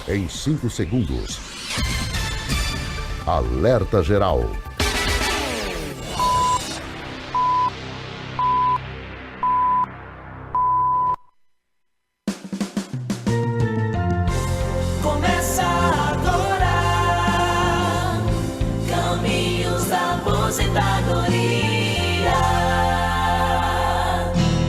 em 5 segundos. Alerta geral. Começa agora, Caminhos da Aposentadoria.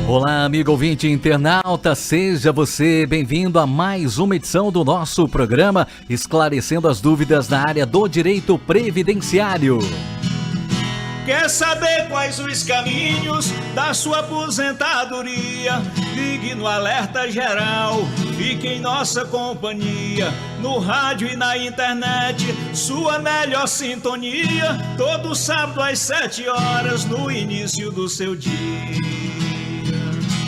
Olá, amigo ouvinte internauta, seja você bem-vindo a mais uma edição do nosso programa, esclarecendo as dúvidas na área do direito previdenciário. Quer saber quais os caminhos da sua aposentadoria? Ligue no Alerta Geral, fique em nossa companhia, no rádio e na internet, sua melhor sintonia, todo sábado às 7 horas, no início do seu dia.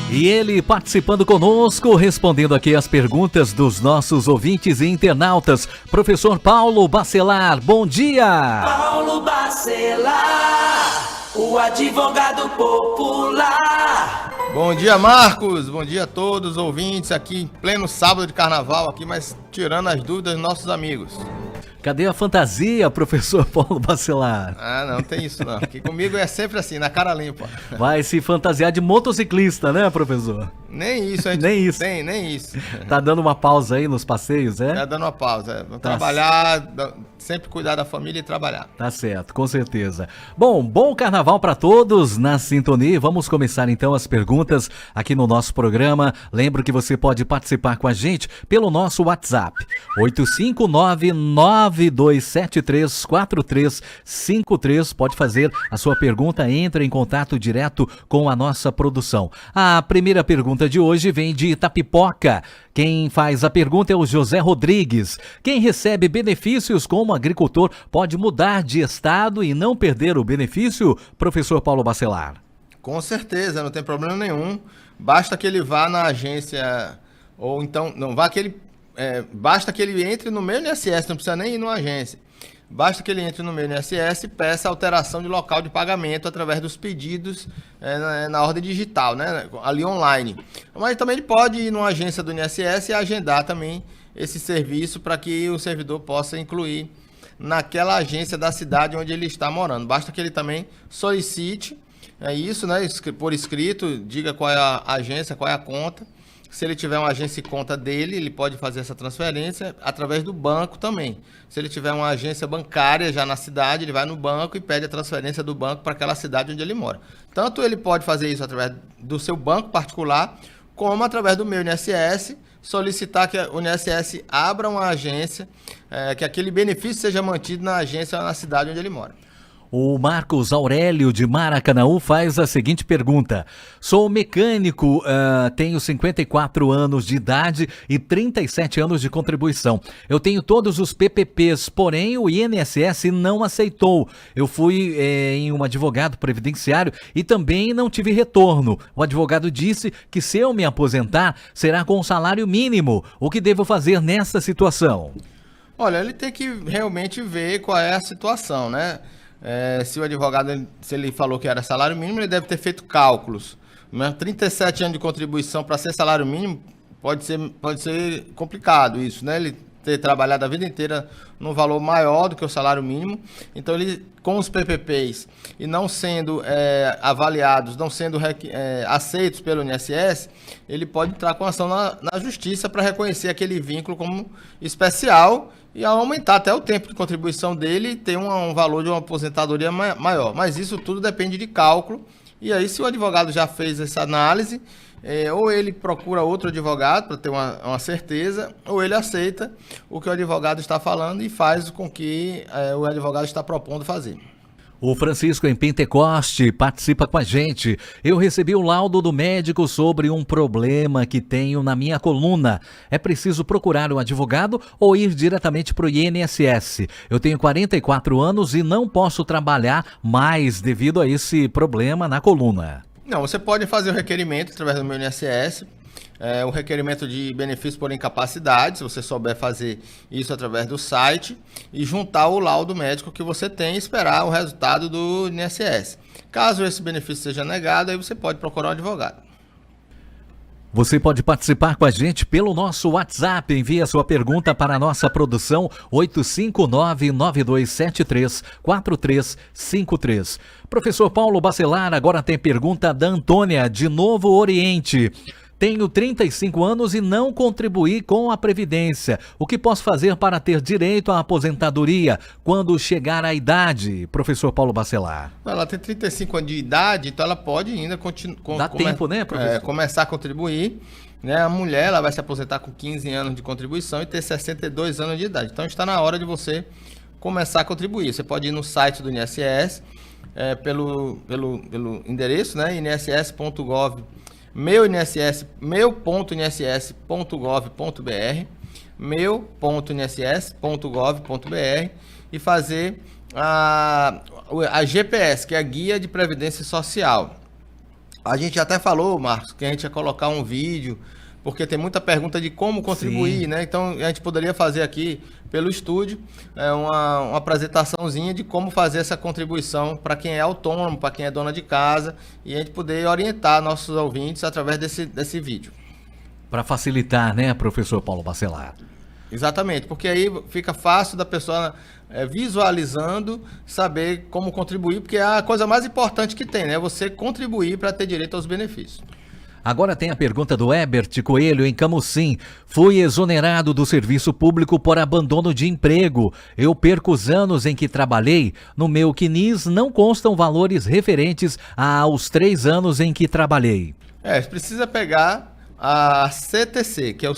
E ele participando conosco, respondendo aqui as perguntas dos nossos ouvintes e internautas, professor Paulo Bacelar, bom dia! Paulo Bacelar, o advogado popular. Bom dia, Marcos, bom dia a todos os ouvintes aqui em pleno sábado de carnaval, aqui, mas tirando as dúvidas dos nossos amigos. Cadê a fantasia, professor Paulo Bacelar? Ah, não tem isso não, aqui comigo é sempre assim, na cara limpa. Vai se fantasiar de motociclista, né, professor? Nem isso, a gente Nem isso. tem, nem isso. Tá dando uma pausa aí nos passeios, é? Tá dando uma pausa, vamos trabalhar, sempre cuidar da família e trabalhar. Tá certo, com certeza. Bom carnaval para todos na sintonia. Vamos começar então as perguntas aqui no nosso programa. Lembro que você pode participar com a gente pelo nosso WhatsApp, 859-9273-4353. Pode fazer a sua pergunta, entre em contato direto com a nossa produção. A primeira pergunta de hoje vem de Itapipoca. Quem faz a pergunta é o José Rodrigues. Quem recebe benefícios como agricultor pode mudar de estado e não perder o benefício, professor Paulo Bacelar? Com certeza, não tem problema nenhum. Basta que ele vá na agência, ou então, não vá que ele, basta que ele entre no meu INSS, não precisa nem ir numa agência. Basta que ele entre no meu INSS e peça alteração de local de pagamento através dos pedidos na ordem digital, né, ali online. Mas também ele pode ir numa agência do INSS e agendar também esse serviço para que o servidor possa incluir naquela agência da cidade onde ele está morando. Basta que ele também solicite isso, né, por escrito, diga qual é a agência, qual é a conta. Se ele tiver uma agência e conta dele, ele pode fazer essa transferência através do banco também. Se ele tiver uma agência bancária já na cidade, ele vai no banco e pede a transferência do banco para aquela cidade onde ele mora. Tanto ele pode fazer isso através do seu banco particular, como através do meu INSS, solicitar que o INSS abra uma agência, que aquele benefício seja mantido na agência ou na cidade onde ele mora. O Marcos Aurélio de Maracanaú faz a seguinte pergunta. Sou mecânico, tenho 54 anos de idade e 37 anos de contribuição. Eu tenho todos os PPPs, porém o INSS não aceitou. Eu fui em um advogado previdenciário e também não tive retorno. O advogado disse que se eu me aposentar, será com salário mínimo. O que devo fazer nessa situação? Olha, ele tem que realmente ver qual é a situação, né? Se o advogado, se ele falou que era salário mínimo, ele deve ter feito cálculos. 37 anos de contribuição para ser salário mínimo pode ser complicado isso, né? Ele ter trabalhado a vida inteira num valor maior do que o salário mínimo. Então, ele, com os PPPs e não sendo avaliados, não sendo aceitos pelo INSS, ele pode entrar com ação na justiça para reconhecer aquele vínculo como especial e aumentar até o tempo de contribuição dele e ter um valor de uma aposentadoria maior. Mas isso tudo depende de cálculo. E aí, se o advogado já fez essa análise, ou ele procura outro advogado para ter uma certeza, ou ele aceita o que o advogado está falando e faz com que o advogado está propondo fazer. O Francisco em Pentecoste participa com a gente. Eu recebi o laudo do médico sobre um problema que tenho na minha coluna. É preciso procurar um advogado ou ir diretamente para o INSS? Eu tenho 44 anos e não posso trabalhar mais devido a esse problema na coluna. Não, você pode fazer o requerimento através do meu INSS. O requerimento de benefício por incapacidade, se você souber fazer isso através do site, e juntar o laudo médico que você tem e esperar o resultado do INSS. Caso esse benefício seja negado, aí você pode procurar um advogado. Você pode participar com a gente pelo nosso WhatsApp. Envie a sua pergunta para a nossa produção 859-9273-4353. Professor Paulo Bacelar, agora tem pergunta da Antônia, de Novo Oriente. Tenho 35 anos e não contribuí com a Previdência. O que posso fazer para ter direito à aposentadoria quando chegar à idade, professor Paulo Bacelar? Ela tem 35 anos de idade, então ela pode ainda Dá tempo, né, professor? Começar a contribuir. Né? A mulher ela vai se aposentar com 15 anos de contribuição e ter 62 anos de idade. Então está na hora de você começar a contribuir. Você pode ir no site do INSS, pelo endereço, né, inss.gov, meu.inss.gov.br e fazer a GPS, que é a Guia de Previdência Social. A gente até falou, Marcos, que a gente ia colocar um vídeo, porque tem muita pergunta de como contribuir, Sim. né? Então a gente poderia fazer aqui pelo estúdio uma apresentaçãozinha de como fazer essa contribuição para quem é autônomo, para quem é dona de casa, e a gente poder orientar nossos ouvintes através desse vídeo. Para facilitar, né, professor Paulo Bacelar? Exatamente, porque aí fica fácil da pessoa visualizando, saber como contribuir, porque é a coisa mais importante que tem, né? Você contribuir para ter direito aos benefícios. Agora tem a pergunta do Herbert Coelho, em Camusim. Fui exonerado do serviço público por abandono de emprego. Eu perco os anos em que trabalhei. No meu CNIS não constam valores referentes aos 3 anos em que trabalhei. Precisa pegar a CTC, que é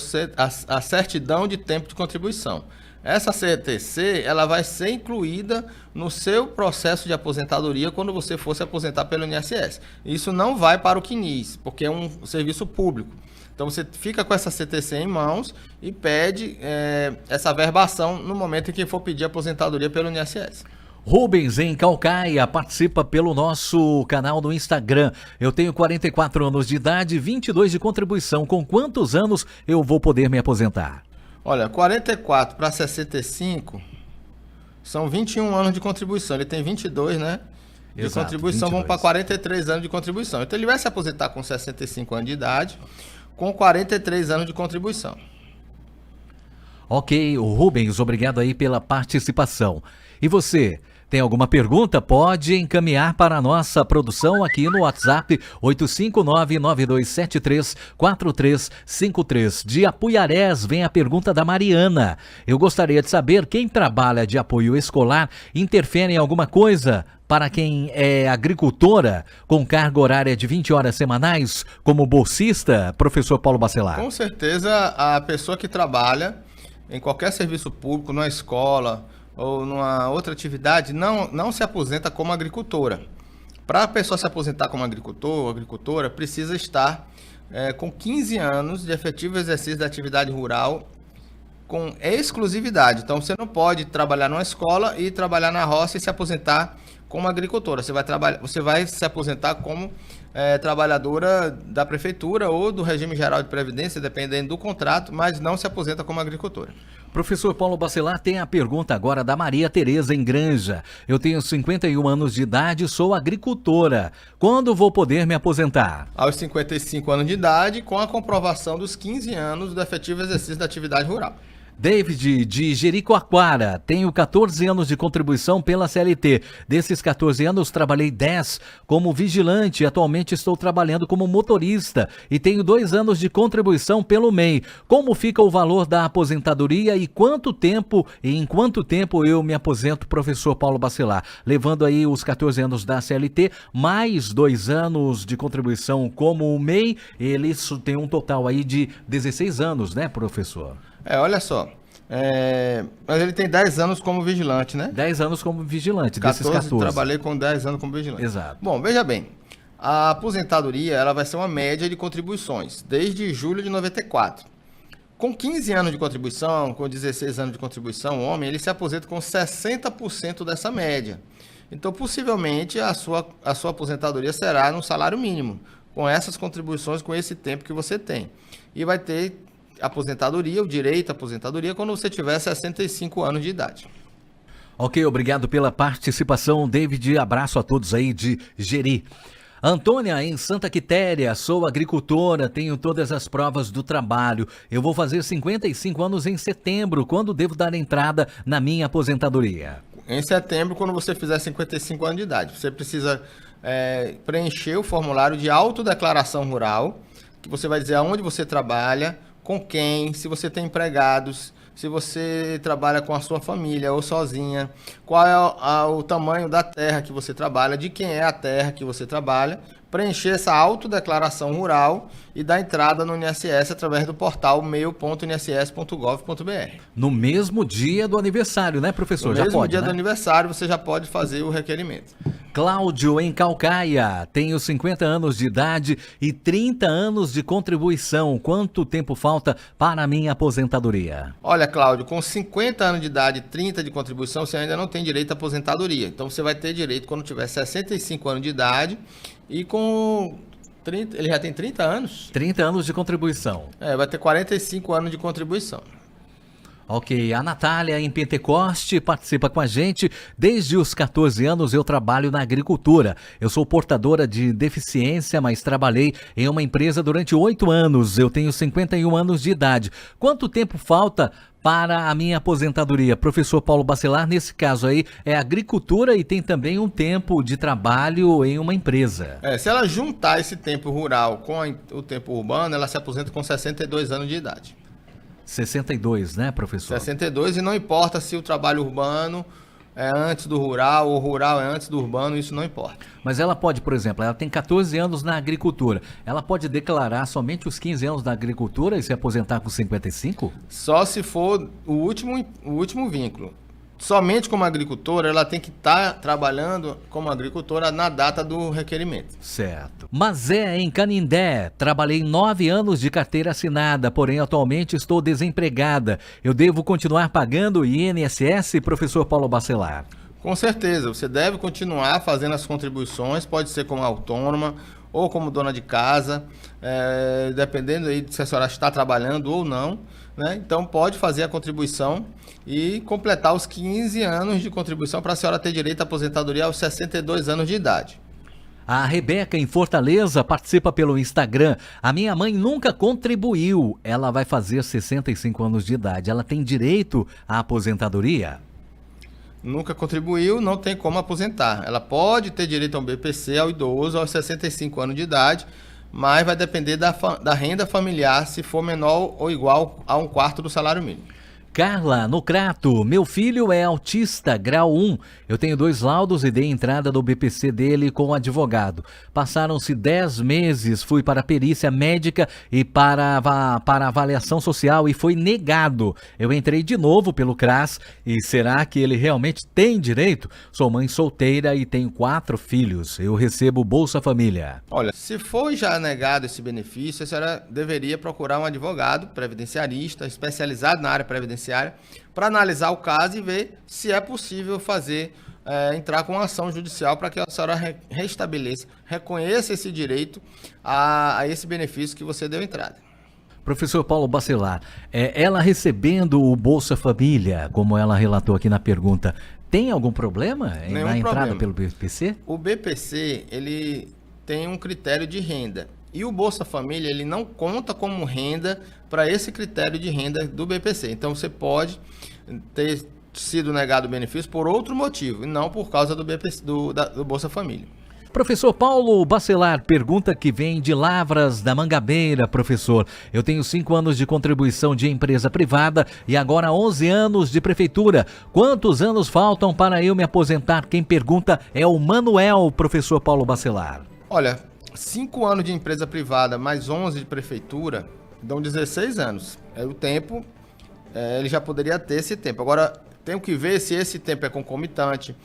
a Certidão de Tempo de Contribuição. Essa CTC, ela vai ser incluída no seu processo de aposentadoria quando você for se aposentar pelo INSS. Isso não vai para o CNIS, porque é um serviço público. Então você fica com essa CTC em mãos e pede essa verbação no momento em que for pedir aposentadoria pelo INSS. Rubens, em Calcaia, participa pelo nosso canal no Instagram. Eu tenho 44 anos de idade, 22 de contribuição. Com quantos anos eu vou poder me aposentar? Olha, 44 para 65 são 21 anos de contribuição. Ele tem 22, né? De Exato, contribuição, 22. vão para 43 anos de contribuição. Então ele vai se aposentar com 65 anos de idade, com 43 anos de contribuição. Ok, o Rubens, obrigado aí pela participação. E você, tem alguma pergunta? Pode encaminhar para a nossa produção aqui no WhatsApp 859-9273-4353. De Apuiarés vem a pergunta da Mariana. Eu gostaria de saber, quem trabalha de apoio escolar interfere em alguma coisa para quem é agricultora com carga horária de 20 horas semanais, como bolsista, professor Paulo Bacelar? Com certeza, a pessoa que trabalha em qualquer serviço público, numa escola ou numa outra atividade, não se aposenta como agricultora. Para a pessoa se aposentar como agricultor ou agricultora, precisa estar com 15 anos de efetivo exercício da atividade rural com exclusividade. Então, você não pode trabalhar numa escola e trabalhar na roça e se aposentar como agricultora. Você vai se aposentar como trabalhadora da prefeitura ou do regime geral de previdência, dependendo do contrato, mas não se aposenta como agricultora. Professor Paulo Bacelar, tem a pergunta agora da Maria Tereza em Granja. Eu tenho 51 anos de idade e sou agricultora. Quando vou poder me aposentar? Aos 55 anos de idade, com a comprovação dos 15 anos do efetivo exercício da atividade rural. David, de Jericoacoara, tenho 14 anos de contribuição pela CLT. Desses 14 anos, trabalhei 10 como vigilante e atualmente estou trabalhando como motorista e tenho 2 anos de contribuição pelo MEI. Como fica o valor da aposentadoria e em quanto tempo eu me aposento, professor Paulo Bacelar? Levando aí os 14 anos da CLT, mais 2 anos de contribuição como o MEI, eles têm um total aí de 16 anos, né, professor? Olha só, mas ele tem 10 anos como vigilante, né? 10 anos como vigilante, 14, desses 14. Trabalhei com 10 anos como vigilante. Exato. Bom, veja bem, a aposentadoria ela vai ser uma média de contribuições, desde julho de 94. Com 15 anos de contribuição, com 16 anos de contribuição, o homem, ele se aposenta com 60% dessa média. Então, possivelmente, a sua aposentadoria será no salário mínimo, com essas contribuições, com esse tempo que você tem. E vai ter aposentadoria, o direito à aposentadoria, quando você tiver 65 anos de idade. Ok, obrigado pela participação, David. Abraço a todos aí de Jeri. Antônia, em Santa Quitéria, sou agricultora, tenho todas as provas do trabalho. Eu vou fazer 55 anos em setembro. Quando devo dar entrada na minha aposentadoria? Em setembro, quando você fizer 55 anos de idade, você precisa preencher o formulário de autodeclaração rural, que você vai dizer aonde você trabalha, com quem, se você tem empregados, se você trabalha com a sua família ou sozinha, qual é o tamanho da terra que você trabalha, de quem é a terra que você trabalha, preencher essa autodeclaração rural e dar entrada no INSS através do portal meu.inss.gov.br. No mesmo dia do aniversário, né, professor? No mesmo pode, dia né? do aniversário, você já pode fazer o requerimento. Cláudio, em Calcaia, tenho 50 anos de idade e 30 anos de contribuição. Quanto tempo falta para a minha aposentadoria? Olha, Cláudio, com 50 anos de idade e 30 de contribuição, você ainda não tem direito à aposentadoria. Então, você vai ter direito quando tiver 65 anos de idade e com 30... Ele já tem 30 anos? 30 anos de contribuição. Vai ter 45 anos de contribuição. Ok, a Natália em Pentecoste participa com a gente. Desde os 14 anos eu trabalho na agricultura. Eu sou portadora de deficiência, mas trabalhei em uma empresa durante 8 anos. Eu tenho 51 anos de idade. Quanto tempo falta para a minha aposentadoria? Professor Paulo Bacelar, nesse caso aí, é agricultura e tem também um tempo de trabalho em uma empresa. Se ela juntar esse tempo rural com o tempo urbano, ela se aposenta com 62 anos de idade. 62, né, professor? 62, e não importa se o trabalho urbano é antes do rural ou o rural é antes do urbano, isso não importa. Mas ela pode, por exemplo, ela tem 14 anos na agricultura, ela pode declarar somente os 15 anos na agricultura e se aposentar com 55? Só se for o último vínculo. Somente como agricultora, ela tem que estar trabalhando como agricultora na data do requerimento. Certo. Mazé, em Canindé, trabalhei 9 anos de carteira assinada, porém atualmente estou desempregada. Eu devo continuar pagando o INSS, professor Paulo Bacelar? Com certeza, você deve continuar fazendo as contribuições, pode ser como autônoma ou como dona de casa, dependendo aí de se a senhora está trabalhando ou não, né? Então pode fazer a contribuição e completar os 15 anos de contribuição para a senhora ter direito à aposentadoria aos 62 anos de idade. A Rebeca, em Fortaleza, participa pelo Instagram. A minha mãe nunca contribuiu. Ela vai fazer 65 anos de idade. Ela tem direito à aposentadoria? Nunca contribuiu, não tem como aposentar. Ela pode ter direito a um BPC ao idoso aos 65 anos de idade, mas vai depender da renda familiar, se for menor ou igual a 1/4 do salário mínimo. Carla, no Crato, meu filho é autista, grau 1. Eu tenho 2 laudos e dei entrada no BPC dele com o advogado. Passaram-se 10 meses, fui para a perícia médica e para avaliação social e foi negado. Eu entrei de novo pelo CRAS e será que ele realmente tem direito? Sou mãe solteira e tenho 4 filhos. Eu recebo Bolsa Família. Olha, se for já negado esse benefício, a senhora deveria procurar um advogado previdenciarista especializado na área previdenciária para analisar o caso e ver se é possível entrar com uma ação judicial para que a senhora restabeleça, reconheça esse direito a esse benefício que você deu entrada. Professor Paulo Bacelar, ela recebendo o Bolsa Família, como ela relatou aqui na pergunta, tem algum problema na entrada pelo BPC? O BPC, ele tem um critério de renda. E o Bolsa Família, ele não conta como renda para esse critério de renda do BPC. Então, você pode ter sido negado o benefício por outro motivo, e não por causa do BPC, do Bolsa Família. Professor Paulo Bacelar, pergunta que vem de Lavras da Mangabeira, professor. Eu tenho 5 anos de contribuição de empresa privada e agora 11 anos de prefeitura. Quantos anos faltam para eu me aposentar? Quem pergunta é o Manuel, professor Paulo Bacelar. Olha, 5 anos de empresa privada mais 11 de prefeitura dão 16 anos. O tempo, ele já poderia ter esse tempo. Agora, tenho que ver se esse tempo é concomitante,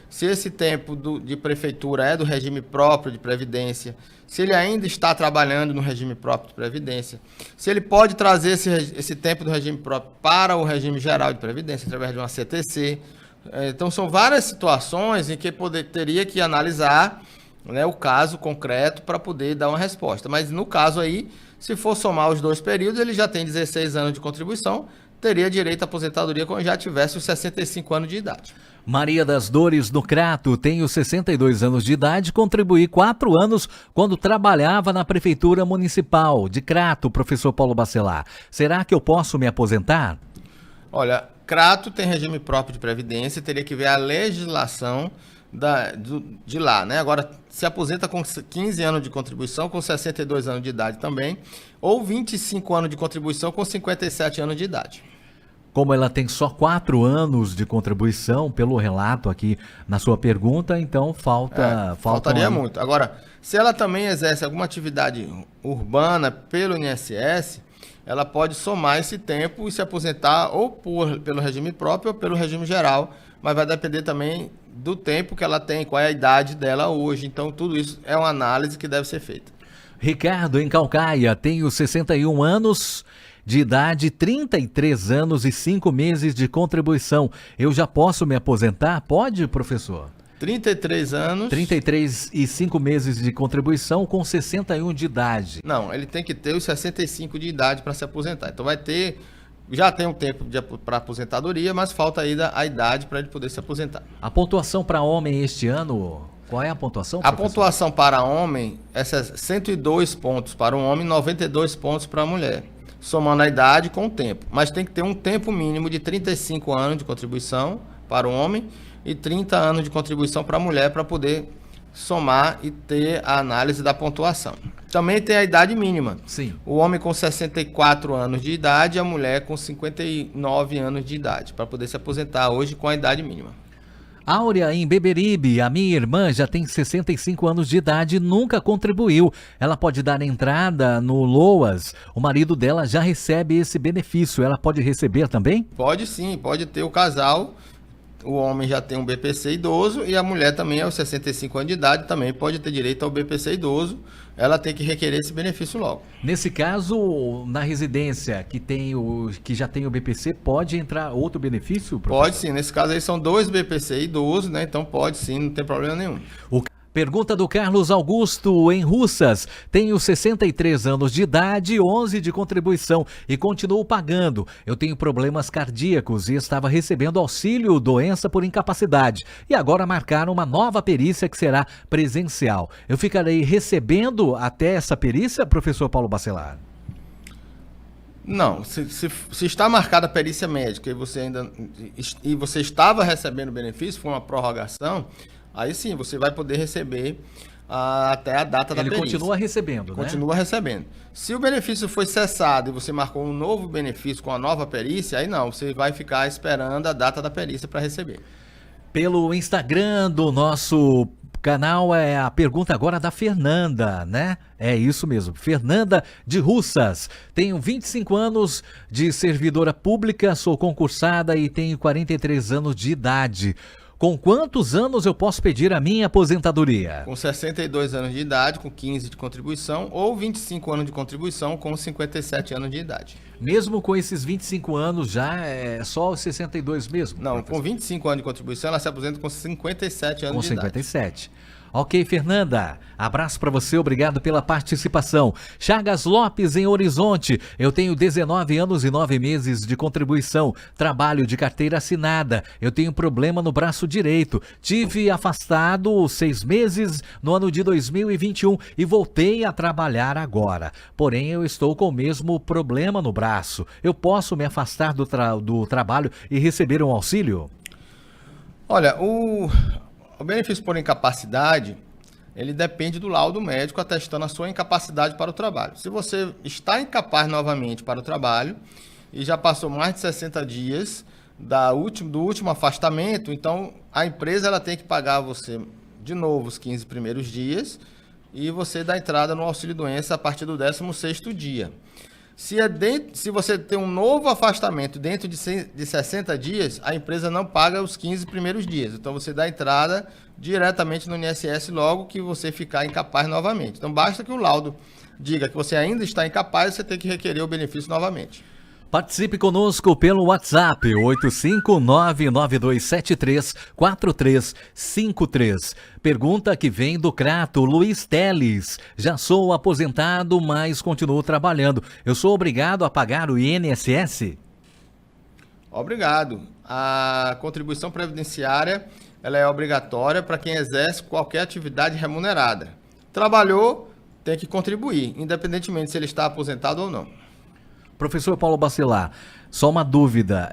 se esse tempo de prefeitura é do regime próprio de previdência, se ele ainda está trabalhando no regime próprio de previdência, se ele pode trazer esse tempo do regime próprio para o regime geral de previdência através de uma CTC. Então, são várias situações em que teria que analisar, né, o caso concreto para poder dar uma resposta. Mas no caso aí, Se for somar os 2 períodos, ele já tem 16 anos de contribuição, teria direito à aposentadoria quando já tivesse os 65 anos de idade. Maria das Dores do Crato, tenho 62 anos de idade, contribuí 4 anos quando trabalhava na Prefeitura Municipal de Crato, professor Paulo Bacelar. Será que eu posso me aposentar? Olha, Crato tem regime próprio de previdência, teria que ver a legislação de lá, né? Agora, se aposenta com 15 anos de contribuição, com 62 anos de idade também, ou 25 anos de contribuição com 57 anos de idade. Como ela tem só 4 anos de contribuição, pelo relato aqui na sua pergunta, então faltaria muito. Agora, se ela também exerce alguma atividade urbana pelo INSS, ela pode somar esse tempo e se aposentar ou pelo regime próprio ou pelo regime geral, mas vai depender também do tempo que ela tem, qual é a idade dela hoje. Então, tudo isso é uma análise que deve ser feita. Ricardo, em Calcaia, tenho 61 anos de idade, 33 anos e 5 meses de contribuição. Eu já posso me aposentar? Pode, professor? 33 anos... 33 e 5 meses de contribuição com 61 de idade. Não, ele tem que ter os 65 de idade para se aposentar. Então vai ter... Já tem um tempo para aposentadoria, mas falta ainda a idade para ele poder se aposentar. A pontuação para homem este ano, qual é a pontuação, A professor? pontuação para homem é 102 pontos para um homem e 92 pontos para a mulher, somando a idade com o tempo. Mas tem que ter um tempo mínimo de 35 anos de contribuição para o homem e 30 anos de contribuição para a mulher para poder somar e ter a análise da pontuação. Também tem a idade mínima. Sim. O homem com 64 anos de idade e a mulher com 59 anos de idade, para poder se aposentar hoje com a idade mínima. Áurea, em Beberibe, a minha irmã já tem 65 anos de idade e nunca contribuiu. Ela pode dar entrada no LOAS. O marido dela já recebe esse benefício. Ela pode receber também? Pode sim, pode ter o casal. O homem já tem um BPC idoso e a mulher também, aos 65 anos de idade, também pode ter direito ao BPC idoso. Ela tem que requerer esse benefício logo. Nesse caso, na residência que já tem o BPC, pode entrar outro benefício, professor? Pode sim, nesse caso aí são 2 BPC idosos, né? Então pode sim, não tem problema nenhum. Pergunta do Carlos Augusto, em Russas. Tenho 63 anos de idade, 11 de contribuição e continuo pagando. Eu tenho problemas cardíacos e estava recebendo auxílio doença por incapacidade. E agora marcaram uma nova perícia que será presencial. Eu ficarei recebendo até essa perícia, professor Paulo Bacelar? Não, se está marcada a perícia médica e você estava recebendo benefício, foi uma prorrogação, aí sim, você vai poder receber até a data da perícia. Ele continua recebendo, né? Continua recebendo. Se o benefício foi cessado e você marcou um novo benefício com a nova perícia, aí não, você vai ficar esperando a data da perícia para receber. Pelo Instagram do nosso canal é a pergunta agora da Fernanda, né? É isso mesmo, Fernanda de Russas. Tenho 25 anos de servidora pública, sou concursada e tenho 43 anos de idade. Com quantos anos eu posso pedir a minha aposentadoria? Com 62 anos de idade, com 15 de contribuição, ou 25 anos de contribuição, com 57 anos de idade. Mesmo com esses 25 anos já é só os 62 mesmo? Não, professor? com 25 anos de contribuição, ela se aposenta com 57 anos de idade. Com 57. Ok, Fernanda. Abraço para você, obrigado pela participação. Chagas Lopes, em Horizonte. Eu tenho 19 anos e 9 meses de contribuição. Trabalho de carteira assinada. Eu tenho problema no braço direito. Tive afastado 6 meses no ano de 2021 e voltei a trabalhar agora. Porém, eu estou com o mesmo problema no braço. Eu posso me afastar do trabalho e receber um auxílio? Olha, o benefício por incapacidade, ele depende do laudo médico atestando a sua incapacidade para o trabalho. Se você está incapaz novamente para o trabalho e já passou mais de 60 dias do último afastamento, então a empresa ela tem que pagar você de novo os 15 primeiros dias e você dá entrada no auxílio-doença a partir do 16º dia. Se você tem um novo afastamento dentro de 60 dias, a empresa não paga os 15 primeiros dias. Então, você dá entrada diretamente no INSS logo que você ficar incapaz novamente. Então, basta que o laudo diga que você ainda está incapaz, você tem que requerer o benefício novamente. Participe conosco pelo WhatsApp 85992734353. Pergunta que vem do Crato, Luiz Teles. Já sou aposentado, mas continuo trabalhando. Eu sou obrigado a pagar o INSS? Obrigado. A contribuição previdenciária ela é obrigatória para quem exerce qualquer atividade remunerada. Trabalhou, tem que contribuir, independentemente se ele está aposentado ou não. Professor Paulo Bacelar, só uma dúvida,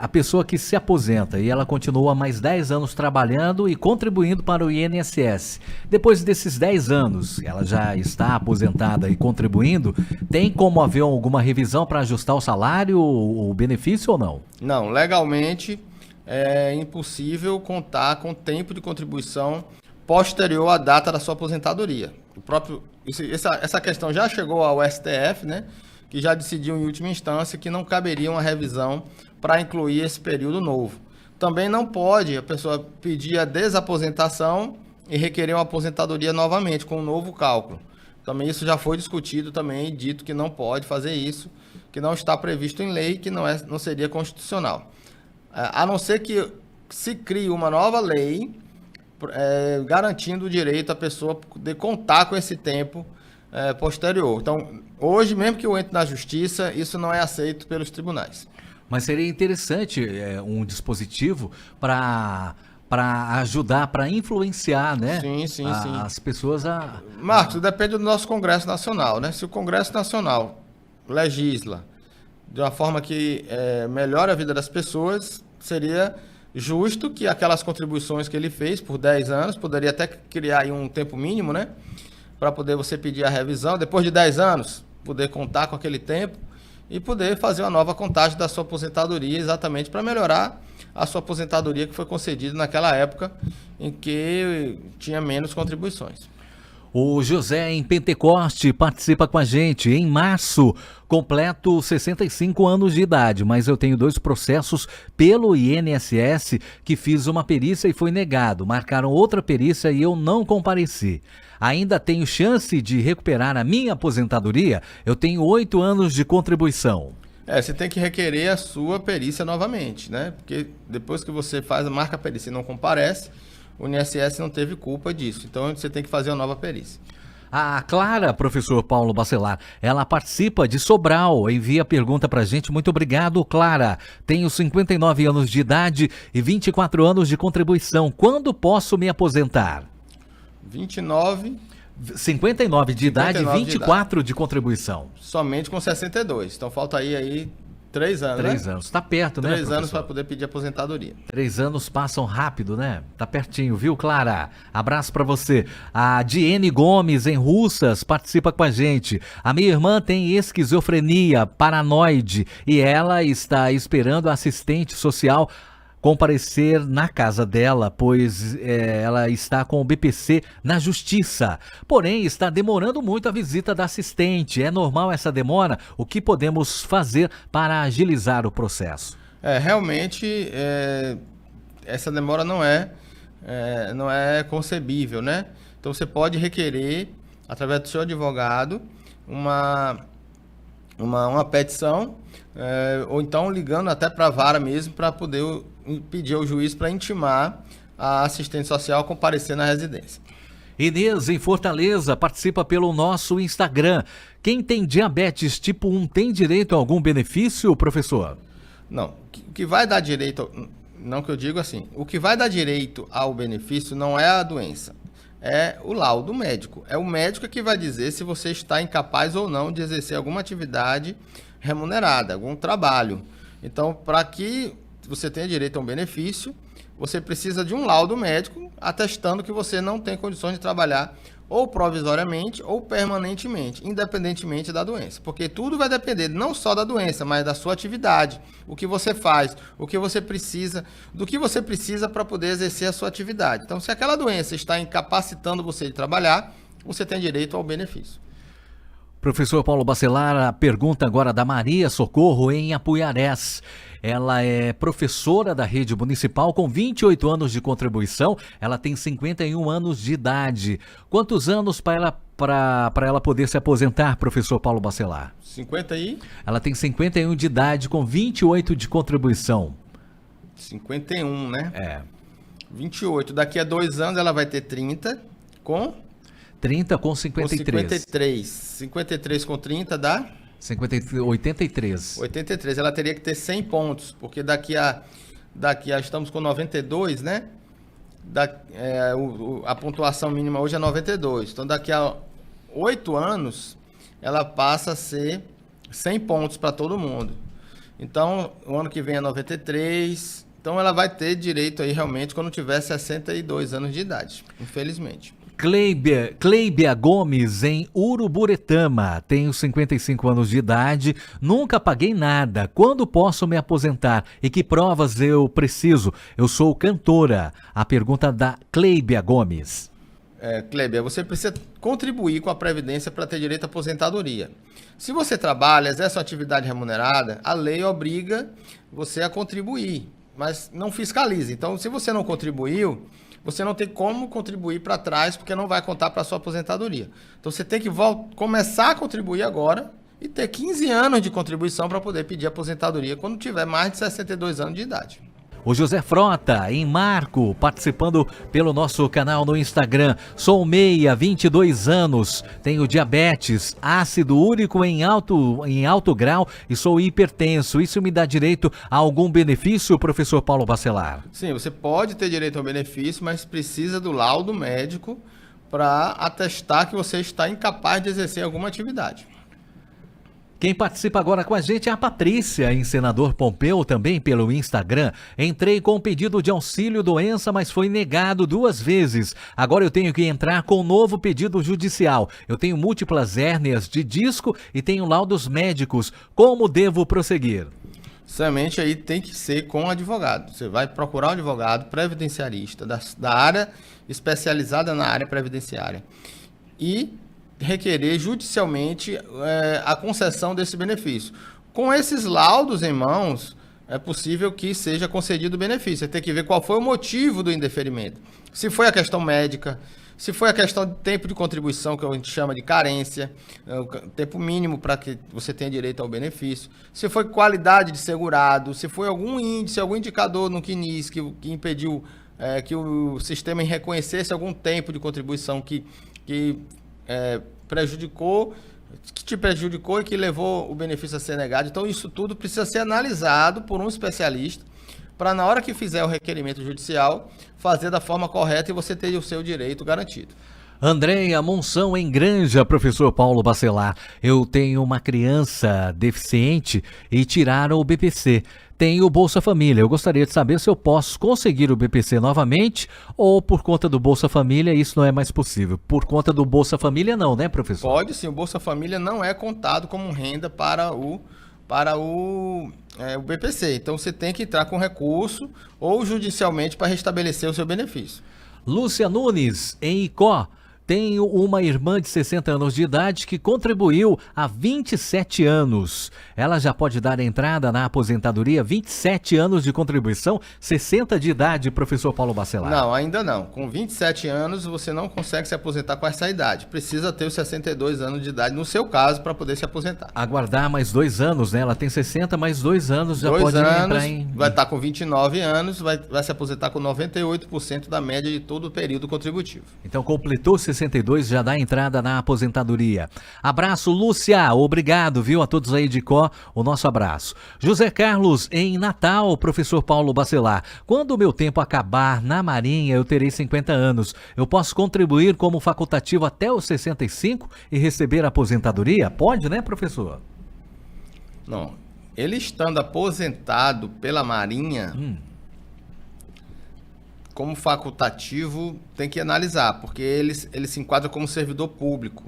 a pessoa que se aposenta e ela continua mais 10 anos trabalhando e contribuindo para o INSS, depois desses 10 anos, ela já está aposentada e contribuindo, tem como haver alguma revisão para ajustar o salário, o benefício ou não? Não, legalmente é impossível contar com tempo de contribuição posterior à data da sua aposentadoria. Essa questão já chegou ao STF, né? Que já decidiu em última instância que não caberia uma revisão para incluir esse período novo. Também não pode a pessoa pedir a desaposentação e requerer uma aposentadoria novamente, com um novo cálculo. Também isso já foi discutido também e dito que não pode fazer isso, que não está previsto em lei, que não seria constitucional. A não ser que se crie uma nova lei garantindo o direito à pessoa de contar com esse tempo posterior. Então, hoje, mesmo que eu entre na justiça, isso não é aceito pelos tribunais. Mas seria interessante um dispositivo para ajudar, para influenciar, né? Sim. As pessoas Marcos, depende do nosso Congresso Nacional, né? Se o Congresso Nacional legisla de uma forma que melhore a vida das pessoas, seria justo que aquelas contribuições que ele fez por 10 anos, poderia até criar aí um tempo mínimo, né? Para poder você pedir a revisão, depois de 10 anos, poder contar com aquele tempo e poder fazer uma nova contagem da sua aposentadoria, exatamente para melhorar a sua aposentadoria que foi concedida naquela época em que tinha menos contribuições. O José em Pentecoste participa com a gente. Em março, completo 65 anos de idade, mas eu tenho 2 processos pelo INSS que fiz uma perícia e foi negado. Marcaram outra perícia e eu não compareci. Ainda tenho chance de recuperar a minha aposentadoria? Eu tenho 8 anos de contribuição. Você tem que requerer a sua perícia novamente, né? Porque depois que você marca a perícia e não comparece, o INSS não teve culpa disso. Então, você tem que fazer uma nova perícia. A Clara, professor Paulo Bacelar, ela participa de Sobral, envia pergunta pra gente. Muito obrigado, Clara. Tenho 59 anos de idade e 24 anos de contribuição. Quando posso me aposentar? 59 de idade e 24 de contribuição. Somente com 62. Então, falta aí 3 anos, 3 anos. Tá perto, né, 3 anos para poder pedir aposentadoria. 3 anos passam rápido, né? Tá pertinho, viu, Clara? Abraço para você. A Diene Gomes, em Russas, participa com a gente. A minha irmã tem esquizofrenia paranoide e ela está esperando a assistente social comparecer na casa dela, pois ela está com o BPC na justiça. Porém, está demorando muito a visita da assistente. É normal essa demora? O que podemos fazer para agilizar o processo? Realmente, essa demora não é concebível, né? Então, você pode requerer, através do seu advogado, uma petição, ou então ligando até para a vara mesmo, para poder pedir ao juiz para intimar a assistente social a comparecer na residência. Inês, em Fortaleza, participa pelo nosso Instagram. Quem tem diabetes tipo 1 tem direito a algum benefício, professor? Não, o que vai dar direito, não que eu digo assim, o que vai dar direito ao benefício não é a doença, é o laudo médico. É o médico que vai dizer se você está incapaz ou não de exercer alguma atividade remunerada, algum trabalho. Então, para que você tenha direito a um benefício, você precisa de um laudo médico atestando que você não tem condições de trabalhar ou provisoriamente ou permanentemente, independentemente da doença. Porque tudo vai depender não só da doença, mas da sua atividade, o que você faz, o que você precisa, do que você precisa para poder exercer a sua atividade. Então, se aquela doença está incapacitando você de trabalhar, você tem direito ao benefício. Professor Paulo Bacelar, a pergunta agora da Maria Socorro em Apuiarés. Ela é professora da rede municipal com 28 anos de contribuição. Ela tem 51 anos de idade. Quantos anos para ela poder se aposentar, professor Paulo Bacelar? 50 aí? Ela tem 51 de idade com 28 de contribuição. 51, né? É. 28. Daqui a 2 anos ela vai ter 30 com... 30 com 53. 53. 53 com 30 dá? 83. 83. Ela teria que ter 100 pontos, porque daqui a estamos com 92, né? A pontuação mínima hoje é 92. Então daqui a 8 anos ela passa a ser 100 pontos para todo mundo. Então o ano que vem é 93. Então ela vai ter direito aí realmente quando tiver 62 anos de idade, infelizmente. Cleibia Gomes, em Uruburetama. Tenho 55 anos de idade, nunca paguei nada. Quando posso me aposentar? E que provas eu preciso? Eu sou cantora. A pergunta da Cleibia Gomes. Cleibia, você precisa contribuir com a Previdência para ter direito à aposentadoria. Se você trabalha, exerce uma atividade remunerada, a lei obriga você a contribuir, mas não fiscaliza. Então, se você não contribuiu, você não tem como contribuir para trás, porque não vai contar para a sua aposentadoria. Então, você tem que começar a contribuir agora e ter 15 anos de contribuição para poder pedir aposentadoria quando tiver mais de 62 anos de idade. O José Frota, em Marco, participando pelo nosso canal no Instagram. Sou meia, 22 anos, tenho diabetes, ácido úrico em alto grau e sou hipertenso. Isso me dá direito a algum benefício, professor Paulo Bacelar? Sim, você pode ter direito ao benefício, mas precisa do laudo médico para atestar que você está incapaz de exercer alguma atividade. Quem participa agora com a gente é a Patrícia, em Senador Pompeu, também pelo Instagram. Entrei com um pedido de auxílio doença, mas foi negado 2 vezes. Agora eu tenho que entrar com um novo pedido judicial. Eu tenho múltiplas hérnias de disco e tenho laudos médicos. Como devo prosseguir? Somente aí tem que ser com advogado. Você vai procurar um advogado previdenciarista da área especializada na área previdenciária e requerer judicialmente a concessão desse benefício. Com esses laudos em mãos, é possível que seja concedido o benefício. Você tem que ver qual foi o motivo do indeferimento. Se foi a questão médica, se foi a questão de tempo de contribuição, que a gente chama de carência, o tempo mínimo para que você tenha direito ao benefício, se foi qualidade de segurado, se foi algum índice, algum indicador no CNIS que impediu que o sistema reconhecesse algum tempo de contribuição que te prejudicou e que levou o benefício a ser negado. Então, isso tudo precisa ser analisado por um especialista para, na hora que fizer o requerimento judicial, fazer da forma correta e você ter o seu direito garantido. Andréia Monção, em Granja, professor Paulo Bacelar. Eu tenho uma criança deficiente e tiraram o BPC. Tenho o Bolsa Família. Eu gostaria de saber se eu posso conseguir o BPC novamente ou por conta do Bolsa Família isso não é mais possível. Por conta do Bolsa Família não, né, professor? Pode sim, o Bolsa Família não é contado como renda para o BPC. Então você tem que entrar com recurso ou judicialmente para restabelecer o seu benefício. Lúcia Nunes, em Icó. Tenho uma irmã de 60 anos de idade que contribuiu há 27 anos. Ela já pode dar entrada na aposentadoria, 27 anos de contribuição, 60 de idade, professor Paulo Bacelar. Não, ainda não. Com 27 anos você não consegue se aposentar com essa idade. Precisa ter os 62 anos de idade, no seu caso, para poder se aposentar. Aguardar mais 2 anos, né? Ela tem 60, mais 2 anos já 2 pode anos, entrar em... Vai estar com 29 anos, vai se aposentar com 98% da média de todo o período contributivo. Então completou 62, já dá entrada na aposentadoria. Abraço, Lúcia. Obrigado, viu, a todos aí de Có, o nosso abraço. José Carlos, em Natal, professor Paulo Bacelar. Quando o meu tempo acabar na Marinha, eu terei 50 anos. Eu posso contribuir como facultativo até os 65 e receber aposentadoria? Pode, né, professor? Não. Ele estando aposentado pela Marinha... Como facultativo, tem que analisar, porque ele se enquadra como servidor público.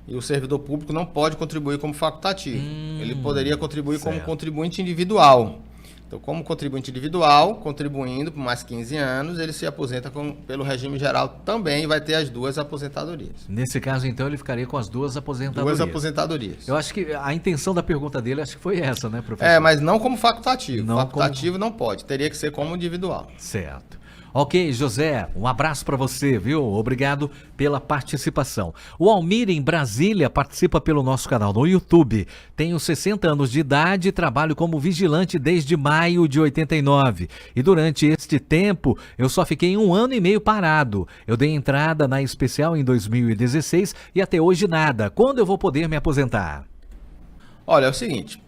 E o servidor público não pode contribuir como facultativo. Ele poderia contribuir como contribuinte individual. Então, como contribuinte individual, contribuindo por mais 15 anos, ele se aposenta pelo regime geral também e vai ter as duas aposentadorias. Nesse caso, então, ele ficaria com as duas aposentadorias. Duas aposentadorias. Eu acho que a intenção da pergunta dele, acho que foi essa, né, professor? Mas não como facultativo. Não Facultativo não pode, teria que ser como individual. Certo. Ok, José, um abraço para você, viu? Obrigado pela participação. O Almir, em Brasília, participa pelo nosso canal no YouTube. Tenho 60 anos de idade e trabalho como vigilante desde maio de 89. E durante este tempo, eu só fiquei 1 ano e meio parado. Eu dei entrada na especial em 2016 e até hoje nada. Quando eu vou poder me aposentar? Olha, é o seguinte,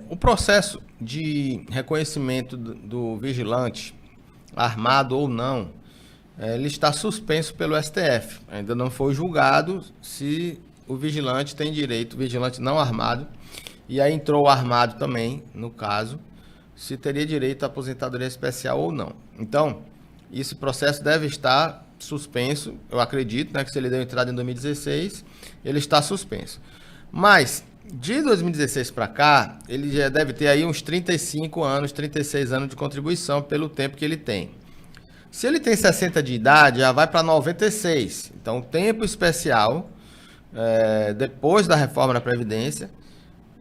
o processo de reconhecimento do vigilante, armado ou não, ele está suspenso pelo STF. Ainda não foi julgado se o vigilante tem direito, vigilante não armado, e aí entrou o armado também, no caso, se teria direito à aposentadoria especial ou não. Então, esse processo deve estar suspenso, eu acredito, né, que se ele deu entrada em 2016, ele está suspenso. Mas, de 2016 para cá, ele já deve ter aí uns 35 anos, 36 anos de contribuição pelo tempo que ele tem. Se ele tem 60 de idade, já vai para 96. Então, o tempo especial, depois da reforma da Previdência,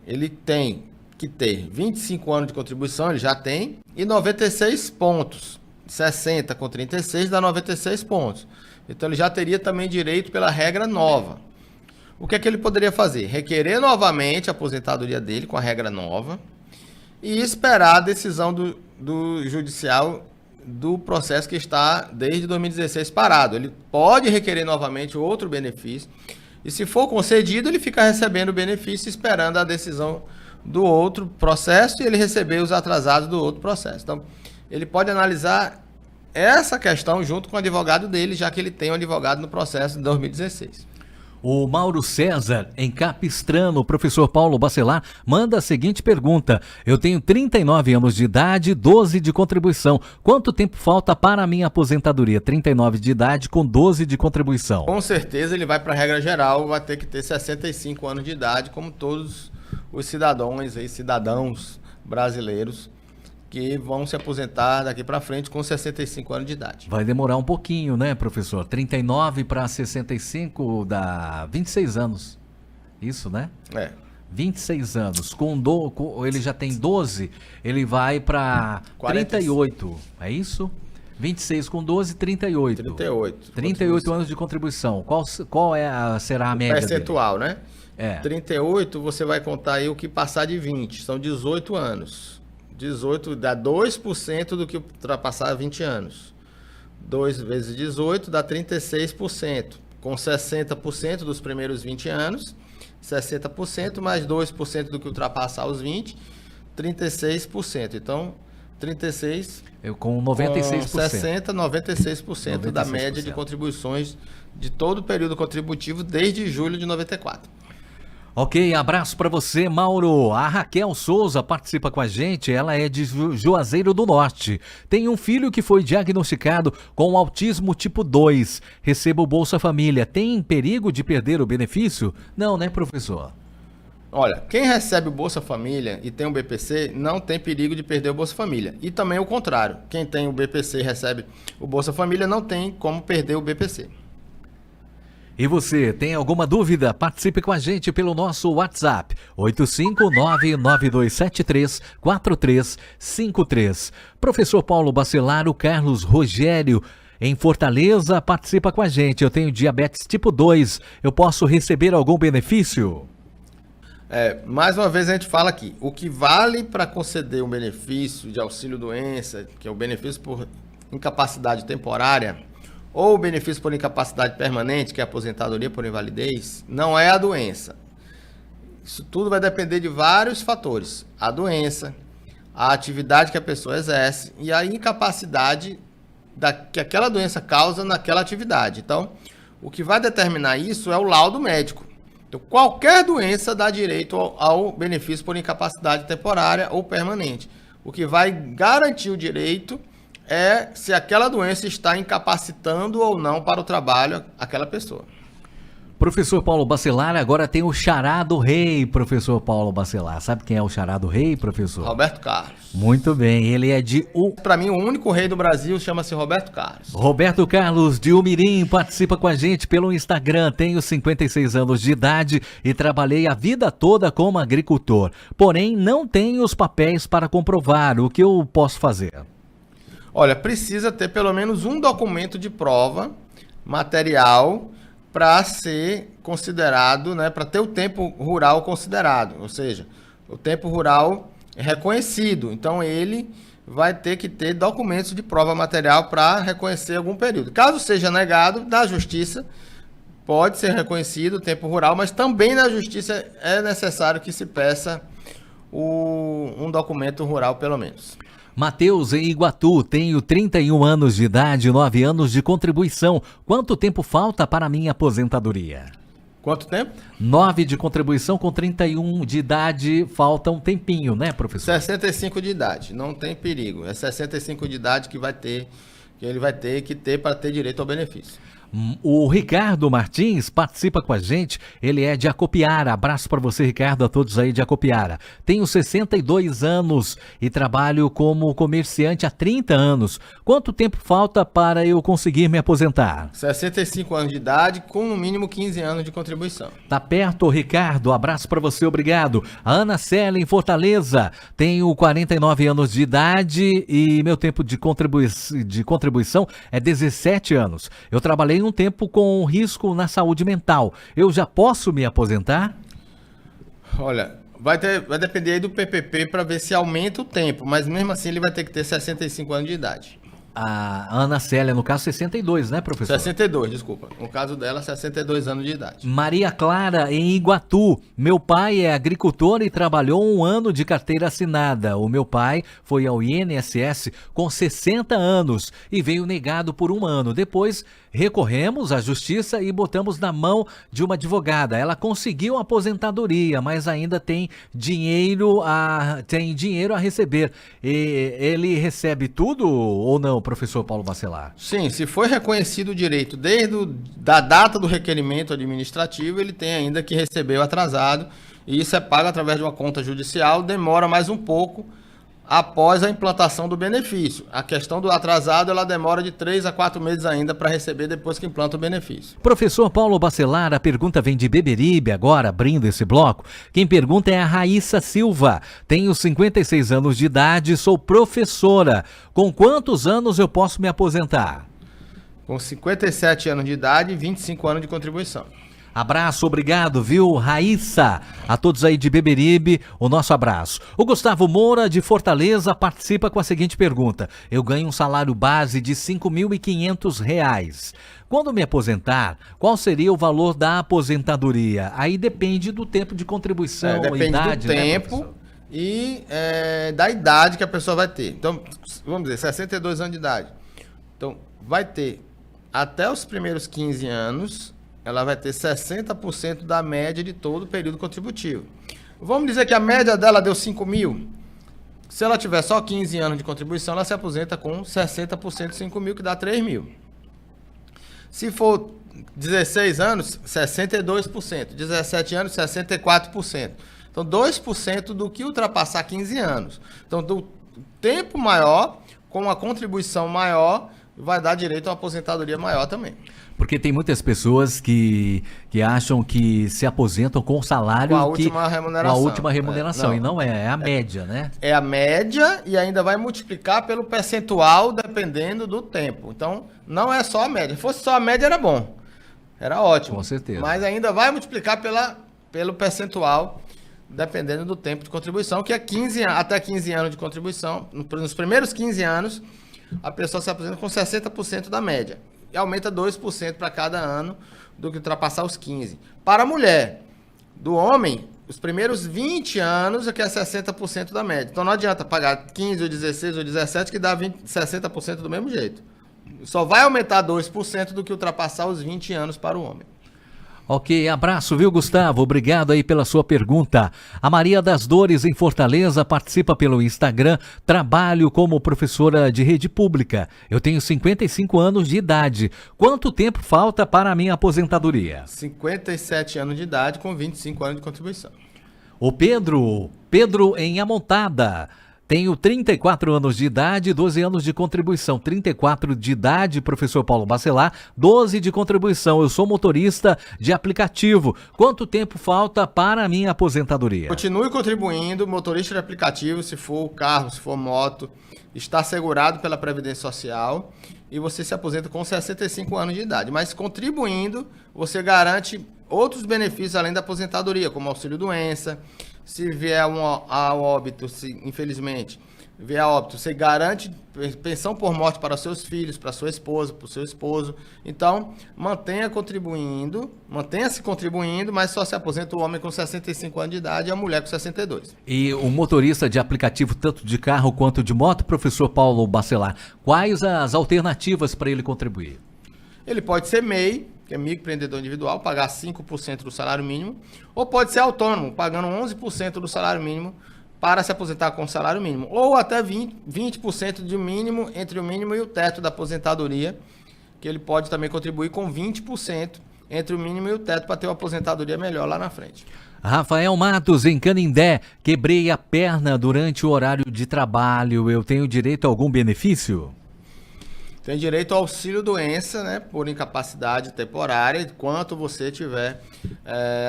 ele tem que ter 25 anos de contribuição, ele já tem, e 96 pontos. 60 com 36 dá 96 pontos. Então, ele já teria também direito pela regra nova. O que é que ele poderia fazer? Requerer novamente a aposentadoria dele com a regra nova e esperar a decisão do judicial do processo que está desde 2016 parado. Ele pode requerer novamente outro benefício e, se for concedido, ele fica recebendo o benefício esperando a decisão do outro processo e ele receber os atrasados do outro processo. Então, ele pode analisar essa questão junto com o advogado dele, já que ele tem um advogado no processo de 2016. O Mauro César, em Capistrano, o professor Paulo Bacelar, manda a seguinte pergunta. Eu tenho 39 anos de idade, 12 de contribuição. Quanto tempo falta para a minha aposentadoria? 39 de idade com 12 de contribuição. Com certeza ele vai para a regra geral, vai ter que ter 65 anos de idade, como todos os cidadãos brasileiros que vão se aposentar daqui para frente com 65 anos de idade. Vai demorar um pouquinho, né, professor? 39 para 65 dá 26 anos. Isso, né? 26 anos. Ele já tem 12, ele vai para 38. É isso? 26 com 12, 38. 38 anos de contribuição. Qual será a média percentual, dele? Né? 38, você vai contar aí o que passar de 20. São 18 anos. 18 dá 2% do que ultrapassar 20 anos. 2 vezes 18 dá 36%. Com 60% dos primeiros 20 anos, 60% mais 2% do que ultrapassar os 20, 36%. Então, 36... com 96%. Com 60, 96% da média de contribuições de todo o período contributivo desde julho de 94. Ok, abraço para você, Mauro. A Raquel Souza participa com a gente, ela é de Juazeiro do Norte. Tem um filho que foi diagnosticado com autismo tipo 2. Receba o Bolsa Família. Tem perigo de perder o benefício? Não, né, professor? Olha, quem recebe o Bolsa Família e tem o BPC, não tem perigo de perder o Bolsa Família. E também o contrário, quem tem o BPC e recebe o Bolsa Família não tem como perder o BPC. E você, tem alguma dúvida? Participe com a gente pelo nosso WhatsApp, 85992734353. Professor Paulo Bacelar, o Carlos Rogério, em Fortaleza, participa com a gente. Eu tenho diabetes tipo 2, eu posso receber algum benefício? Mais uma vez a gente fala aqui, o que vale para conceder um benefício de auxílio-doença, que é o benefício por incapacidade temporária, ou o benefício por incapacidade permanente, que é a aposentadoria por invalidez, não é a doença. Isso tudo vai depender de vários fatores. A doença, a atividade que a pessoa exerce e a incapacidade que aquela doença causa naquela atividade. Então, o que vai determinar isso é o laudo médico. Então, qualquer doença dá direito ao benefício por incapacidade temporária ou permanente. O que vai garantir o direito é se aquela doença está incapacitando ou não para o trabalho aquela pessoa. Professor Paulo Bacelar, agora tem o xará do rei, professor Paulo Bacelar. Sabe quem é o xará do rei, professor? Roberto Carlos. Muito bem, ele é de Para mim, o único rei do Brasil chama-se Roberto Carlos. Roberto Carlos de Umirim participa com a gente pelo Instagram. Tenho 56 anos de idade e trabalhei a vida toda como agricultor. Porém, não tenho os papéis para comprovar. O que eu posso fazer? Olha, precisa ter pelo menos um documento de prova material para ser considerado, né, para ter o tempo rural considerado, ou seja, o tempo rural é reconhecido. Então ele vai ter que ter documentos de prova material para reconhecer algum período. Caso seja negado, na justiça pode ser reconhecido o tempo rural, mas também na justiça é necessário que se peça um documento rural pelo menos. Matheus, em Iguatu, tenho 31 anos de idade, 9 anos de contribuição. Quanto tempo falta para a minha aposentadoria? Quanto tempo? 9 de contribuição com 31 de idade, falta um tempinho, né, professor? 65 de idade, não tem perigo. É 65 de idade que ele vai ter que ter para ter direito ao benefício. O Ricardo Martins participa com a gente, ele é de Acopiara. Abraço para você, Ricardo, a todos aí de Acopiara. Tenho 62 anos e trabalho como comerciante há 30 anos. Quanto tempo falta para eu conseguir me aposentar? 65 anos de idade com no mínimo 15 anos de contribuição. Tá perto, Ricardo, abraço para você, obrigado. A Ana Célia em Fortaleza, tenho 49 anos de idade e meu tempo de contribuição é 17 anos. Eu trabalhei um tempo com risco na saúde mental. Eu já posso me aposentar? Olha, vai depender aí do PPP para ver se aumenta o tempo, mas mesmo assim ele vai ter que ter 65 anos de idade. A Ana Célia, no caso, 62, né, professor? 62, desculpa. No caso dela, 62 anos de idade. Maria Clara, em Iguatu. Meu pai é agricultor e trabalhou 1 ano de carteira assinada. O meu pai foi ao INSS com 60 anos e veio negado por 1 ano. Depois, recorremos à justiça e botamos na mão de uma advogada. Ela conseguiu a aposentadoria, mas ainda tem dinheiro a receber. E ele recebe tudo ou não, professor Paulo Bacelar? Sim, se foi reconhecido o direito desde a data do requerimento administrativo, ele tem ainda que receber o atrasado, e isso é pago através de uma conta judicial, demora mais um pouco após a implantação do benefício. A questão do atrasado, ela demora de 3 a 4 meses ainda para receber depois que implanta o benefício. Professor Paulo Bacelar, a pergunta vem de Beberibe agora, abrindo esse bloco. Quem pergunta é a Raíssa Silva. Tenho 56 anos de idade, sou professora. Com quantos anos eu posso me aposentar? Com 57 anos de idade e 25 anos de contribuição. Abraço, obrigado, viu, Raíssa? A todos aí de Beberibe, o nosso abraço. O Gustavo Moura, de Fortaleza, participa com a seguinte pergunta. Eu ganho um salário base de R$ 5.500. Quando me aposentar, qual seria o valor da aposentadoria? Aí depende do tempo de contribuição, depende idade, do né, tempo professor? E da idade que a pessoa vai ter. Então, vamos dizer, 62 anos de idade. Então, vai ter até os primeiros 15 anos... ela vai ter 60% da média de todo o período contributivo. Vamos dizer que a média dela deu 5 mil. Se ela tiver só 15 anos de contribuição, ela se aposenta com 60% de 5 mil, que dá 3 mil. Se for 16 anos, 62%. 17 anos, 64%. Então, 2% do que ultrapassar 15 anos. Então, do tempo maior, com a contribuição maior, vai dar direito a uma aposentadoria maior também. Porque tem muitas pessoas que acham que se aposentam com o salário... Com a última remuneração. Com a última remuneração, não. e não é a média, né? É a média e ainda vai multiplicar pelo percentual dependendo do tempo. Então, não é só a média. Se fosse só a média, era bom. Era ótimo. Com certeza. Mas ainda vai multiplicar pelo percentual dependendo do tempo de contribuição, que é até 15 anos de contribuição. Nos primeiros 15 anos, a pessoa se aposenta com 60% da média. E aumenta 2% para cada ano do que ultrapassar os 15. Para a mulher, do homem, os primeiros 20 anos é que é 60% da média. Então não adianta pagar 15 ou 16 ou 17 que dá 60% do mesmo jeito. Só vai aumentar 2% do que ultrapassar os 20 anos para o homem. Ok, abraço, viu, Gustavo? Obrigado aí pela sua pergunta. A Maria das Dores, em Fortaleza, participa pelo Instagram. Trabalho como professora de rede pública. Eu tenho 55 anos de idade. Quanto tempo falta para a minha aposentadoria? 57 anos de idade com 25 anos de contribuição. O Pedro em Amontada. Tenho 34 anos de idade, 12 anos de contribuição. 34 de idade, professor Paulo Bacelar, 12 de contribuição. Eu sou motorista de aplicativo. Quanto tempo falta para a minha aposentadoria? Continue contribuindo, motorista de aplicativo, se for carro, se for moto, está segurado pela Previdência Social e você se aposenta com 65 anos de idade. Mas contribuindo, você garante outros benefícios além da aposentadoria, como auxílio-doença. Se vier a óbito, infelizmente, vier a óbito, você garante pensão por morte para seus filhos, para sua esposa, para o seu esposo. Então, mantenha-se contribuindo, mas só se aposenta o homem com 65 anos de idade e a mulher com 62. E o motorista de aplicativo, tanto de carro quanto de moto, professor Paulo Bacelar, quais as alternativas para ele contribuir? Ele pode ser MEI, que é microempreendedor individual, pagar 5% do salário mínimo, ou pode ser autônomo, pagando 11% do salário mínimo para se aposentar com o salário mínimo, ou até 20% de mínimo entre o mínimo e o teto da aposentadoria, que ele pode também contribuir com 20% entre o mínimo e o teto para ter uma aposentadoria melhor lá na frente. Rafael Matos, em Canindé, quebrei a perna durante o horário de trabalho, eu tenho direito a algum benefício? Tem direito ao auxílio-doença, né, por incapacidade temporária, enquanto você estiver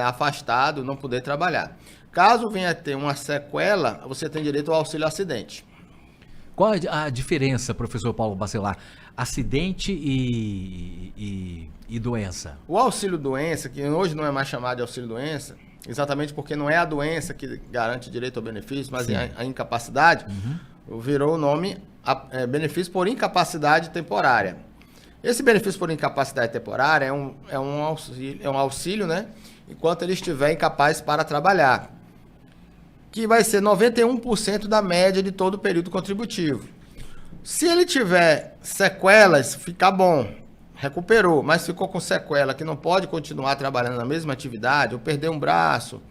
afastado, não poder trabalhar. Caso venha ter uma sequela, você tem direito ao auxílio-acidente. Qual a diferença, professor Paulo Bacelar, acidente e doença? O auxílio-doença, que hoje não é mais chamado de auxílio-doença, exatamente porque não é a doença que garante direito ao benefício, mas a incapacidade, virou o nome benefício por incapacidade temporária. Esse benefício por incapacidade temporária é um auxílio, né, enquanto ele estiver incapaz para trabalhar, que vai ser 91% da média de todo o período contributivo. Se ele tiver sequelas, fica bom, recuperou, mas ficou com sequela que não pode continuar trabalhando na mesma atividade, ou perdeu um braço,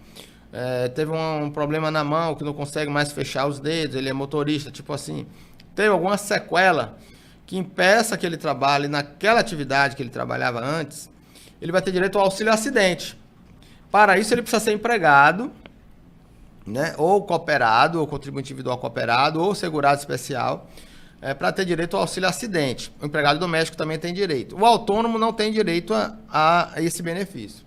teve um problema na mão que não consegue mais fechar os dedos, ele é motorista, tipo assim, teve alguma sequela que impeça que ele trabalhe naquela atividade que ele trabalhava antes, ele vai ter direito ao auxílio-acidente. Para isso, ele precisa ser empregado, né, ou cooperado, ou contribuinte individual cooperado, ou segurado especial, para ter direito ao auxílio-acidente. O empregado doméstico também tem direito. O autônomo não tem direito a esse benefício.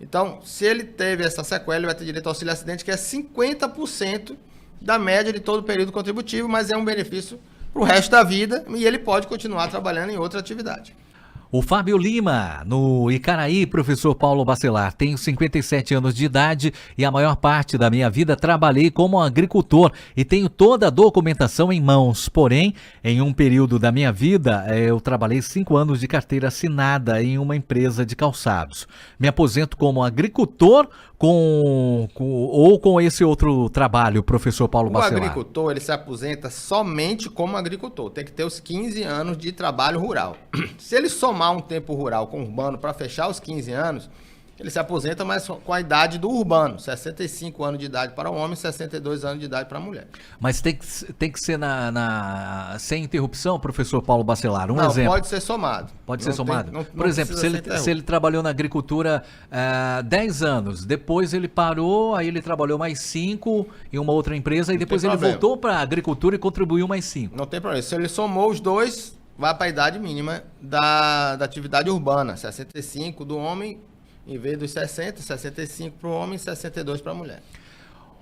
Então, se ele teve essa sequela, ele vai ter direito ao auxílio-acidente, que é 50% da média de todo o período contributivo, mas é um benefício para o resto da vida e ele pode continuar trabalhando em outra atividade. O Fábio Lima, no Icaraí, professor Paulo Bacelar, tenho 57 anos de idade e a maior parte da minha vida trabalhei como agricultor e tenho toda a documentação em mãos. Porém, em um período da minha vida, eu trabalhei 5 anos de carteira assinada em uma empresa de calçados. Me aposento como agricultor ou com esse outro trabalho, professor Paulo Bacelar? O agricultor, ele se aposenta somente como agricultor. Tem que ter os 15 anos de trabalho rural. Se ele somar um tempo rural com urbano para fechar os 15 anos, ele se aposenta, mas com a idade do urbano. 65 anos de idade para o homem, 62 anos de idade para a mulher. Mas tem que ser sem interrupção, professor Paulo Bacelar? Não, exemplo. Pode ser somado. Pode ser somado? Por exemplo, se ele trabalhou na agricultura 10 anos, depois ele parou, aí ele trabalhou mais 5 em uma outra empresa, e depois ele voltou para a agricultura e contribuiu mais 5. Não tem problema. Se ele somou os dois, vai para a idade mínima da atividade urbana. 65 do homem, em vez dos 60, 65 para o homem e 62 para a mulher.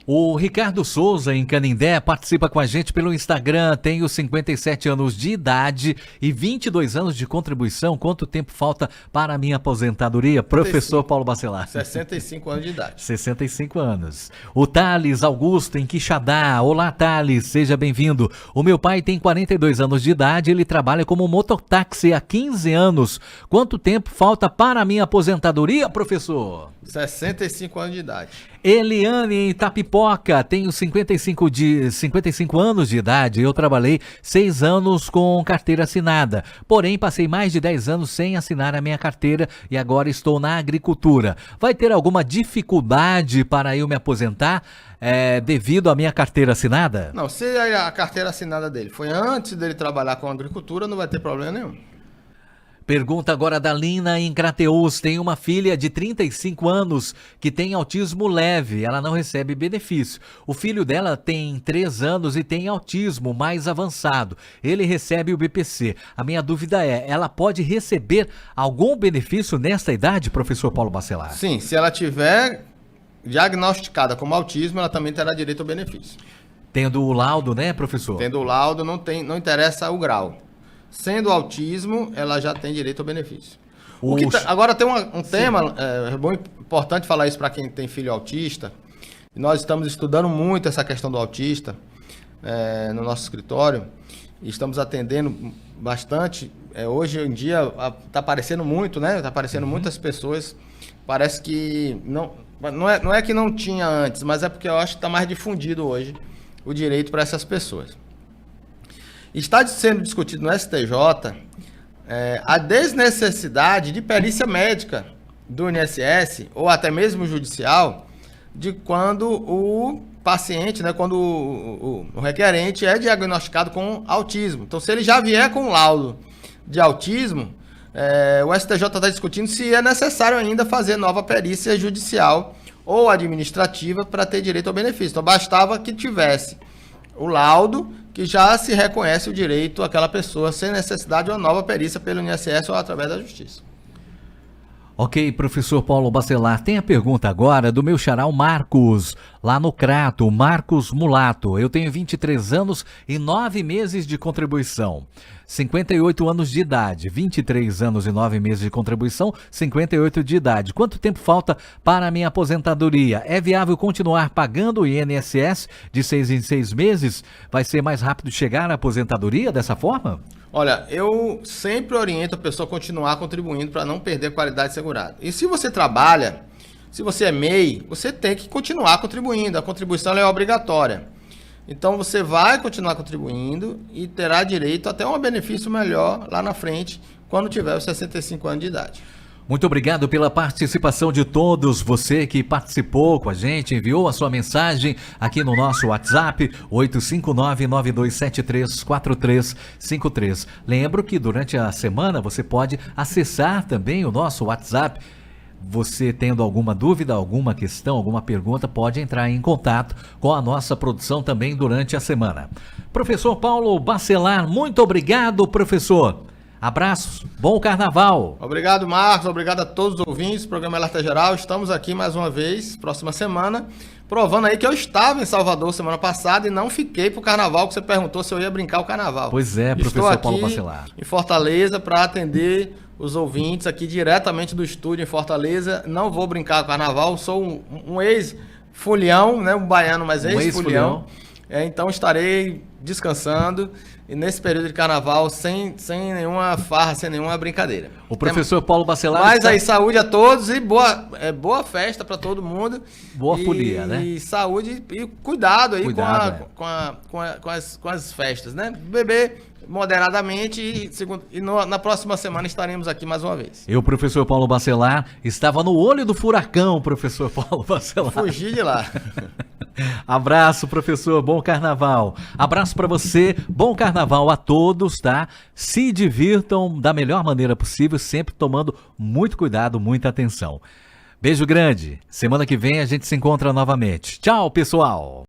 O Ricardo Souza, em Canindé, participa com a gente pelo Instagram. Tenho 57 anos de idade e 22 anos de contribuição. Quanto tempo falta para a minha aposentadoria? Professor Paulo Bacelar. 65 anos de idade. 65 anos. O Thales Augusto, em Quixadá. Olá, Thales, seja bem-vindo. O meu pai tem 42 anos de idade, ele trabalha como mototáxi há 15 anos. Quanto tempo falta para a minha aposentadoria, professor? 65 anos de idade. Eliane, em Itapipoca. Pipoca, tenho 55 anos de idade. Eu trabalhei 6 anos com carteira assinada. Porém, passei mais de 10 anos sem assinar a minha carteira e agora estou na agricultura. Vai ter alguma dificuldade para eu me aposentar devido à minha carteira assinada? Não, se a carteira assinada dele foi antes dele trabalhar com agricultura, não vai ter problema nenhum. Pergunta agora da Lina em Crateús. Tem uma filha de 35 anos que tem autismo leve. Ela não recebe benefício. O filho dela tem 3 anos e tem autismo mais avançado. Ele recebe o BPC. A minha dúvida é, ela pode receber algum benefício nesta idade, professor Paulo Bacelar? Sim, se ela tiver diagnosticada como autismo, ela também terá direito ao benefício. Tendo o laudo, né, professor? Tendo o laudo, não interessa o grau. Sendo autismo, ela já tem direito ao benefício. Agora tem um tema, é muito importante falar isso para quem tem filho autista. Nós estamos estudando muito essa questão do autista no nosso escritório e estamos atendendo bastante. Hoje em dia está aparecendo muito, né? Está aparecendo muitas pessoas. Parece que não é que não tinha antes, mas é porque eu acho que está mais difundido hoje o direito para essas pessoas. Está sendo discutido no STJ a desnecessidade de perícia médica do INSS ou até mesmo judicial de quando o paciente, né, quando o requerente é diagnosticado com autismo. Então, se ele já vier com laudo de autismo, o STJ está discutindo se é necessário ainda fazer nova perícia judicial ou administrativa para ter direito ao benefício. Então, bastava que tivesse o laudo que já se reconhece o direito àquela pessoa sem necessidade de uma nova perícia pelo INSS ou através da Justiça. Ok, professor Paulo Bacelar, tem a pergunta agora do meu xará Marcos, lá no Crato, Marcos Mulato. Eu tenho 23 anos e 9 meses de contribuição, 58 anos de idade, 23 anos e 9 meses de contribuição, 58 de idade. Quanto tempo falta para a minha aposentadoria? É viável continuar pagando o INSS de 6 em 6 meses? Vai ser mais rápido chegar à aposentadoria dessa forma? Olha, eu sempre oriento a pessoa a continuar contribuindo para não perder a qualidade segurada. E se você trabalha, se você é MEI, você tem que continuar contribuindo. A contribuição é obrigatória. Então você vai continuar contribuindo e terá direito até um benefício melhor lá na frente, quando tiver os 65 anos de idade. Muito obrigado pela participação de todos. Você que participou com a gente, enviou a sua mensagem aqui no nosso WhatsApp, 859-9273-4353. Lembro que durante a semana você pode acessar também o nosso WhatsApp. Você tendo alguma dúvida, alguma questão, alguma pergunta, pode entrar em contato com a nossa produção também durante a semana. Professor Paulo Bacelar, muito obrigado, professor. Abraços, bom carnaval. Obrigado, Marcos, obrigado a todos os ouvintes do programa Alerta Geral. Estamos aqui mais uma vez, próxima semana, provando aí que eu estava em Salvador semana passada e não fiquei pro carnaval, que você perguntou se eu ia brincar o carnaval. Pois é, professor Paulo Bacelar. Estou aqui em Fortaleza para atender os ouvintes aqui diretamente do estúdio em Fortaleza. Não vou brincar o carnaval, sou um ex-fulião, né, um baiano, mas ex-fulião. Então estarei descansando e nesse período de carnaval sem nenhuma farra, sem nenhuma brincadeira. O professor Paulo Bacelar... Mas aí saúde a todos e boa festa para todo mundo. Boa folia, né? E saúde e cuidado aí com as festas, né? Beber moderadamente na próxima semana estaremos aqui mais uma vez. Eu, professor Paulo Bacelar, estava no olho do furacão, professor Paulo Bacelar. Fugi de lá. Abraço, professor, bom carnaval. Abraço para você, bom carnaval a todos, tá? Se divirtam da melhor maneira possível, sempre tomando muito cuidado, muita atenção. Beijo grande. Semana que vem a gente se encontra novamente. Tchau, pessoal.